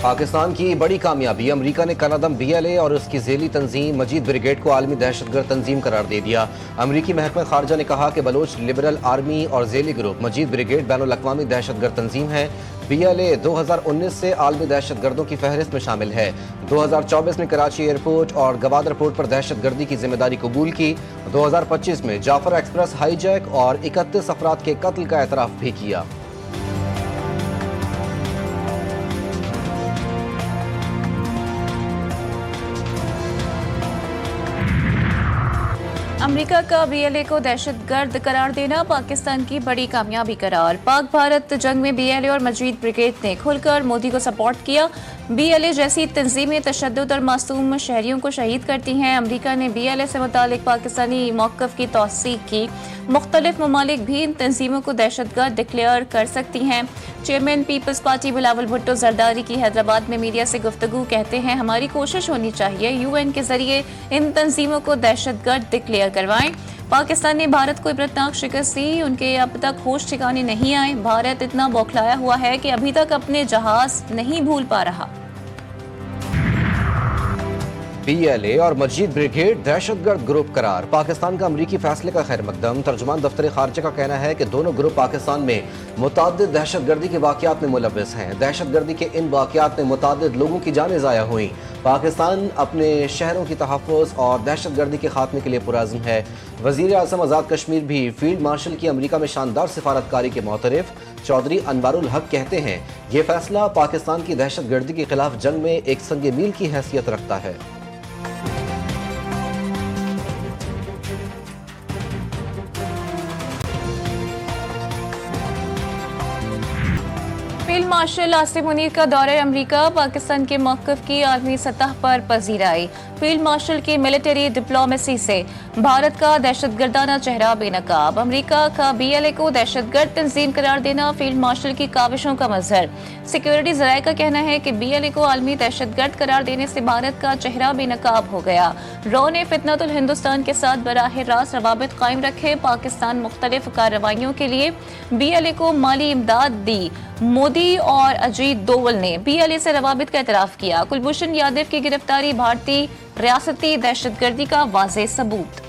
پاکستان کی بڑی کامیابی، امریکہ نے کالعدم BLA اور اس کی ذیلی تنظیم مجید بریگیڈ کو عالمی دہشت گرد تنظیم قرار دے دیا۔ امریکی محکمہ خارجہ نے کہا کہ بلوچ لبرل آرمی اور ذیلی گروپ مجید بریگیڈ بین الاقوامی دہشت گرد تنظیم ہے۔ BLA 2019 سے عالمی دہشت گردوں کی فہرست میں شامل ہے۔ 2024 میں کراچی ایئرپورٹ اور گوادر پورٹ پر دہشت گردی کی ذمہ داری قبول کی۔ 2025 میں جعفر ایکسپریس ہائی جیک اور 31 افراد کے قتل کا اعتراف بھی کیا۔ امریکہ کا BLA کو دہشت گرد قرار دینا پاکستان کی بڑی کامیابی قرار۔ پاک بھارت جنگ میں BLA اور مجید بریگیڈ نے کھل کر مودی کو سپورٹ کیا۔ BLA جیسی تنظیمیں تشدد اور معصوم شہریوں کو شہید کرتی ہیں۔ امریکہ نے BLA سے متعلق پاکستانی موقف کی توثیق کی۔ مختلف ممالک بھی ان تنظیموں کو دہشت گرد ڈکلیئر کر سکتی ہیں۔ چیئرمین پیپلز پارٹی بلاول بھٹو زرداری کی حیدرآباد میں میڈیا سے گفتگو کہتے ہیں، ہماری کوشش ہونی چاہیے UN کے ذریعے ان تنظیموں کو دہشت گرد ڈکلیئر کروائیں۔ پاکستان نے بھارت کو عبرتناک شکست دی، ان کے اب تک ہوش ٹھکانے نہیں آئے۔ بھارت اتنا بوکھلایا ہوا ہے کہ ابھی تک اپنے جہاز نہیں بھول پا رہا۔ BLA اور مجید بریگیڈ دہشت گرد گروپ قرار، پاکستان کا امریکی فیصلے کا خیر مقدم۔ ترجمان دفتر خارجہ کا کہنا ہے کہ دونوں گروپ پاکستان میں متعدد دہشت گردی کے واقعات میں ملوث ہیں۔ دہشت گردی کے ان واقعات میں متعدد لوگوں کی جانیں ضائع ہوئیں۔ پاکستان اپنے شہروں کی تحفظ اور دہشت گردی کے خاتمے کے لیے پرعزم ہے۔ وزیر اعظم آزاد کشمیر بھی فیلڈ مارشل کی امریکہ میں شاندار سفارتکاری کے معترف۔ چودھری انوار الحق کہتے ہیں، یہ فیصلہ پاکستان کی دہشت گردی کے خلاف جنگ میں ایک سنگ میل کی حیثیت رکھتا ہے۔ فیلڈ مارشل عاصم منیر کا دورہ امریکہ پاکستان کے موقف کی عالمی سطح پر پذیرائی۔ فیلڈ مارشل کی ملٹری ڈپلومیسی سے بھارت کا دہشت گردانہ چہرہ بے نقاب۔ امریکہ کا BLA کو دہشت گرد تنظیم قرار دینا فیلڈ مارشل کی کاوشوں کا مظہر۔ سیکیورٹی ذرائع کا کہنا ہے کہ BLA کو عالمی دہشت گرد قرار دینے سے بھارت کا چہرہ بے نقاب ہو گیا۔ رو نے فتنۃ الہندوستان کے ساتھ براہ راست روابط قائم رکھے۔ پاکستان مختلف کارروائیوں کے لیے BLA کو مالی امداد دی۔ مودی اور اجیت دوول نے BLA سے روابط کا اعتراف کیا۔ کلبھوشن یادو کی گرفتاری بھارتی ریاستی دہشت گردی کا واضح ثبوت۔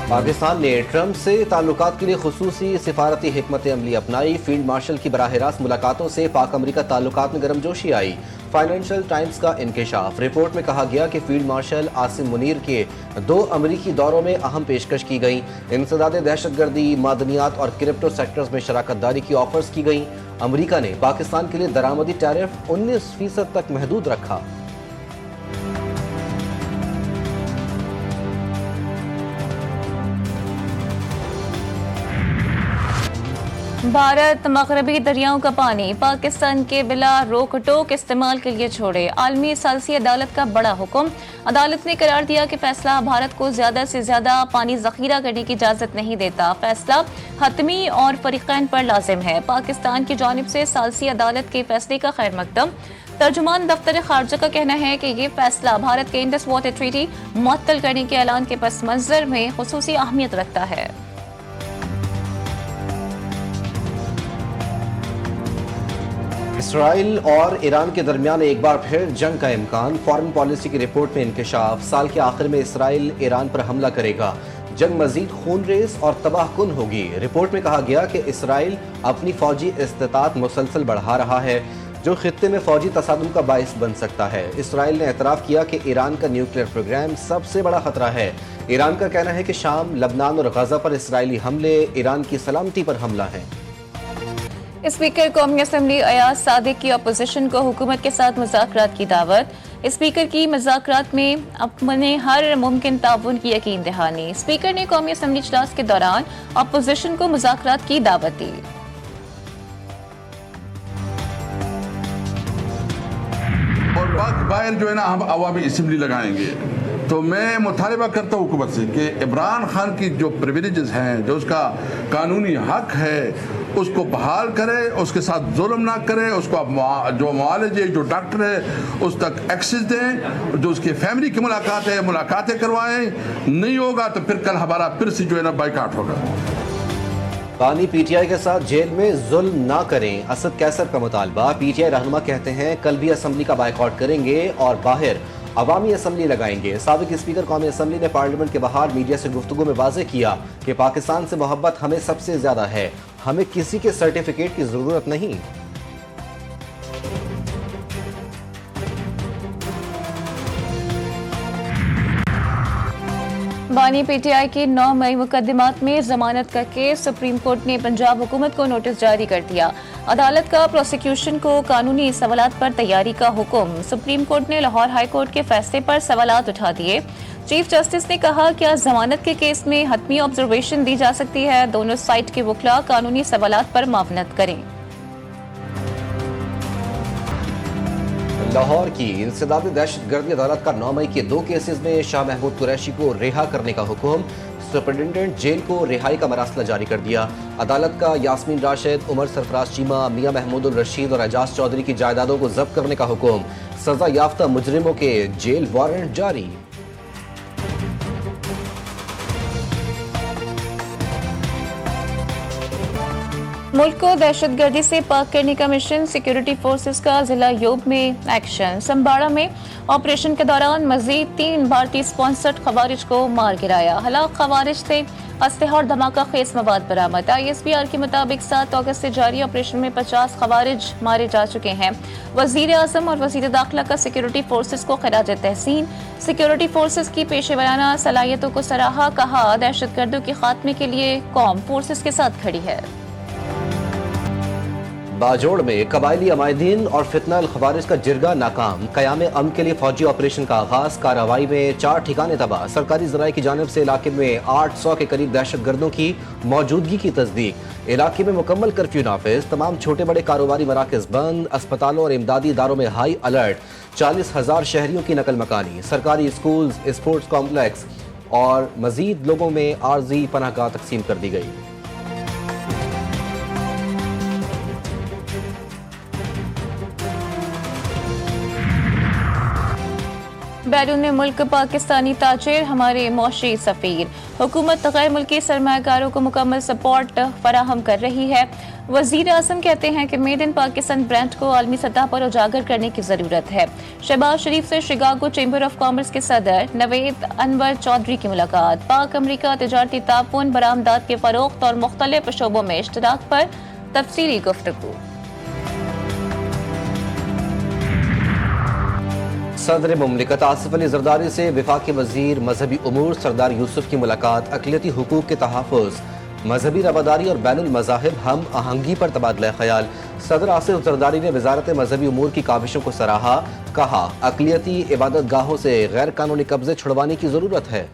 پاکستان نے ٹرمپ سے تعلقات کے لیے خصوصی سفارتی حکمت عملی اپنائی۔ فیلڈ مارشل کی براہ راست ملاقاتوں سے پاک امریکہ تعلقات میں گرم جوشی آئی۔ فائنینشل ٹائمز کا انکشاف، رپورٹ میں کہا گیا کہ فیلڈ مارشل عاصم منیر کے 2 امریکی دوروں میں اہم پیشکش کی گئیں۔ انسداد دہشت گردی، معدنیات اور کرپٹو سیکٹرز میں شراکت داری کی آفرز کی گئیں۔ امریکہ نے پاکستان کے لیے درآمدی ٹیرف 19% تک محدود رکھا۔ بھارت مغربی دریاؤں کا پانی پاکستان کے بلا روک ٹوک استعمال کے لیے چھوڑے۔ عالمی ثالثی عدالت کا بڑا حکم، عدالت نے قرار دیا کہ فیصلہ بھارت کو زیادہ سے زیادہ پانی ذخیرہ کرنے کی اجازت نہیں دیتا۔ فیصلہ حتمی اور فریقین پر لازم ہے۔ پاکستان کی جانب سے ثالثی عدالت کے فیصلے کا خیر مقدم۔ ترجمان دفتر خارجہ کا کہنا ہے کہ یہ فیصلہ بھارت کے انڈس واٹر ٹریٹی معطل کرنے کے اعلان کے پس منظر میں خصوصی اہمیت رکھتا ہے۔ اسرائیل اور ایران کے درمیان ایک بار پھر جنگ کا امکان، فارن پالیسی کی رپورٹ میں انکشاف۔ سال کے آخر میں اسرائیل ایران پر حملہ کرے گا، جنگ مزید خون ریز اور تباہ کن ہوگی۔ رپورٹ میں کہا گیا کہ اسرائیل اپنی فوجی استطاعت مسلسل بڑھا رہا ہے، جو خطے میں فوجی تصادم کا باعث بن سکتا ہے۔ اسرائیل نے اعتراف کیا کہ ایران کا نیوکلیئر پروگرام سب سے بڑا خطرہ ہے۔ ایران کا کہنا ہے کہ شام، لبنان اور غزہ پر اسرائیلی حملے ایران کی سلامتی پر حملہ ہیں۔ اسپیکر قومی اسمبلی ایاز صادق کی اپوزیشن کو حکومت کے ساتھ مذاکرات کی دعوت۔ اسپیکر کی مذاکرات میں اپنے ہر ممکن تعاون کی یقین دہانی۔ اسپیکر نے قومی اسمبلی اجلاس کے دوران اپوزیشن کو مذاکرات کی دعوت دی۔ اور باہر جو ہے نا ہم عوامی اسمبلی لگائیں گے، تو میں مطالبہ کرتا ہوں حکومت سے کہ عمران خان کی جو پریویلیجز ہیں، جو اس کا قانونی حق ہے، اس کو بحال کرے، اس کے ساتھ ظلم نہ کرے، اس کو جو معالج ہے، جو ڈاکٹر ہے، اس تک ایکسس دیں، جو اس کی فیملی کی ملاقاتیں کروائیں۔ نہیں ہوگا تو پھر کل ہمارا پھر سے جو ہے نا بائیکاٹ ہوگا۔ پانی پی ٹی آئی کے ساتھ جیل میں ظلم نہ کریں، اسد کیسر کا مطالبہ۔ پی ٹی آئی رہنما کہتے ہیں کل بھی اسمبلی کا بائیکاٹ کریں گے اور باہر عوامی اسمبلی لگائیں گے۔ سابق اسپیکر قومی اسمبلی نے پارلیمنٹ کے باہر میڈیا سے گفتگو میں واضح کیا کہ پاکستان سے محبت ہمیں سب سے زیادہ ہے، ہمیں کسی کے سرٹیفکیٹ کی ضرورت نہیں۔ بانی پی ٹی آئی کی 9 مئی مقدمات میں ضمانت کا کیس، سپریم کورٹ نے پنجاب حکومت کو نوٹس جاری کر دیا۔ عدالت کا پروسیکیوشن کو قانونی سوالات پر تیاری کا حکم، سپریم کورٹ نے لاہور ہائی کورٹ کے فیصلے پر سوالات اٹھا دیے۔ چیف جسٹس نے کہا کیا ضمانت کے کیس میں حتمی آبزرویشن دی جا سکتی ہے، دونوں سائٹ کے وکلاء قانونی سوالات پر معاونت کریں۔ لاہور کی انسدادی دہشت گردی عدالت کا 9 مئی کے 2 کیسز میں شاہ محمود قریشی کو رہا کرنے کا حکم، سپرنٹینڈنٹ جیل کو رہائی کا مراسلہ جاری کر دیا۔ عدالت کا یاسمین راشد، عمر سرفراز چیمہ، میاں محمود الرشید اور اعجاز چودھری کی جائیدادوں کو ضبط کرنے کا حکم، سزا یافتہ مجرموں کے جیل وارنٹ جاری۔ ملک کو دہشت گردی سے پاک کرنے کا مشن، سیکیورٹی فورسز کا ضلع یوب میں ایکشن، سمباڑا میں آپریشن کے دوران مزید 3 بھارتی سپانسرڈ خوارج کو مار گرایا، ہلاک خوارج سے اسلحہ اور دھماکہ خیز مواد برآمد۔ آئی ایس پی آر کے مطابق 7 اگست سے جاری آپریشن میں 50 خوارج مارے جا چکے ہیں۔ وزیر اعظم اور وزیر داخلہ کا سیکیورٹی فورسز کو خراج تحسین، سیکیورٹی فورسز کی پیشہ ورانہ صلاحیتوں کو سراہا، کہا دہشت گردوں کے خاتمے کے لیے قوم فورسز کے ساتھ کھڑی ہے۔ باجوڑ میں قبائلی عمائدین اور فتنہ الخوارج کا جرگہ ناکام، قیام امن کے لیے فوجی آپریشن کا آغاز، کارروائی میں 4 ٹھکانے تباہ، سرکاری ذرائع کی جانب سے علاقے میں 800 کے قریب دہشت گردوں کی موجودگی کی تصدیق، علاقے میں مکمل کرفیو نافذ، تمام چھوٹے بڑے کاروباری مراکز بند، اسپتالوں اور امدادی اداروں میں ہائی الرٹ، 40,000 شہریوں کی نقل مکانی، سرکاری اسکولز، اسپورٹس کمپلیکس اور مزید لوگوں میں عارضی پناہ گاہ تقسیم کر دی گئی۔ بیرون ملک پاکستانی تاجر ہمارے معاشی سفیر، حکومت غیر ملکی سرمایہ کاروں کو مکمل سپورٹ فراہم کر رہی ہے۔ وزیر اعظم کہتے ہیں کہ میڈ ان پاکستان برانڈ کو عالمی سطح پر اجاگر کرنے کی ضرورت ہے۔ شہباز شریف سے شکاگو چیمبر آف کامرس کے صدر نوید انور چودھری کی ملاقات، پاک امریکہ تجارتی تعاون، برآمدات کے فروخت اور مختلف شعبوں میں اشتراک پر تفصیلی گفتگو۔ صدر مملکت آصف علی زرداری سے وفاقی وزیر مذہبی امور سردار یوسف کی ملاقات، اقلیتی حقوق کے تحفظ، مذہبی رواداری اور بین المذاہب ہم آہنگی پر تبادلہ خیال۔ صدر آصف زرداری نے وزارت مذہبی امور کی کاوشوں کو سراہا، کہا اقلیتی عبادت گاہوں سے غیر قانونی قبضے چھڑوانے کی ضرورت ہے۔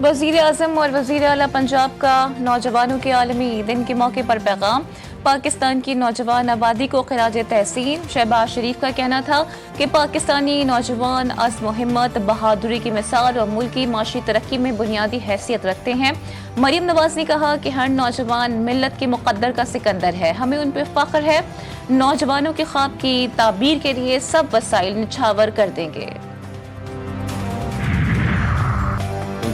وزیر اعظم اور وزیر اعلیٰ پنجاب کا نوجوانوں کے عالمی دن کے موقع پر پیغام، پاکستان کی نوجوان آبادی کو خراج تحسین۔ شہباز شریف کا کہنا تھا کہ پاکستانی نوجوان عزم و ہمت، بہادری کی مثال اور ملکی معاشی ترقی میں بنیادی حیثیت رکھتے ہیں۔ مریم نواز نے کہا کہ ہر نوجوان ملت کے مقدر کا سکندر ہے، ہمیں ان پہ فخر ہے، نوجوانوں کے خواب کی تعبیر کے لیے سب وسائل نچھاور کر دیں گے۔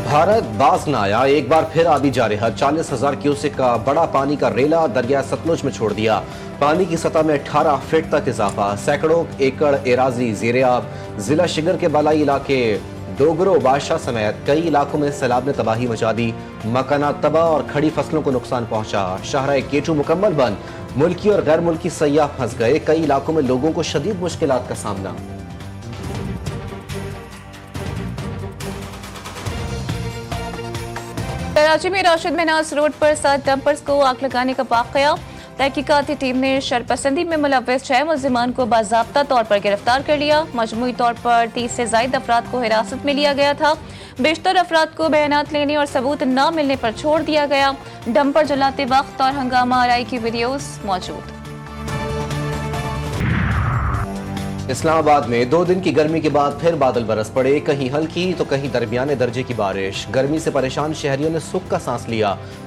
بھارت باز نہ آیا، ایک بار پھر آبی جارحہ، 40,000 کیوسک کا بڑا پانی کا ریلا دریا ستلج میں چھوڑ دیا، پانی کی سطح میں 18 فٹ تک اضافہ، سینکڑوں ایکڑ اراضی زیر آب، ضلع شگر کے بالائی علاقے ڈوگرو بادشاہ سمیت کئی علاقوں میں سیلاب نے تباہی مچا دی، مکانات تباہ اور کھڑی فصلوں کو نقصان پہنچا، شاہراہ کیٹو مکمل بند، ملکی اور غیر ملکی سیاح پھنس گئے، کئی علاقوں میں لوگوں کو شدید مشکلات کا سامنا۔ کراچی میں راشد مناز روڈ پر 7 ڈمپرز کو آگ لگانے کا واقعہ، تحقیقاتی ٹیم نے شرپسندی میں ملوث 6 ملزمان کو باضابطہ طور پر گرفتار کر لیا، مجموعی طور پر 30 سے زائد افراد کو حراست میں لیا گیا تھا، بیشتر افراد کو بیانات لینے اور ثبوت نہ ملنے پر چھوڑ دیا گیا، ڈمپر جلاتے وقت اور ہنگامہ آرائی کی ویڈیوز موجود۔ اسلام آباد میں 2 دن کی گرمی کے بعد پھر بادل برس پڑے، کہیں ہلکی تو کہیں درمیانے درجے کی بارش، گرمی سے پریشان شہریوں نے سکھ کا سانس لیا،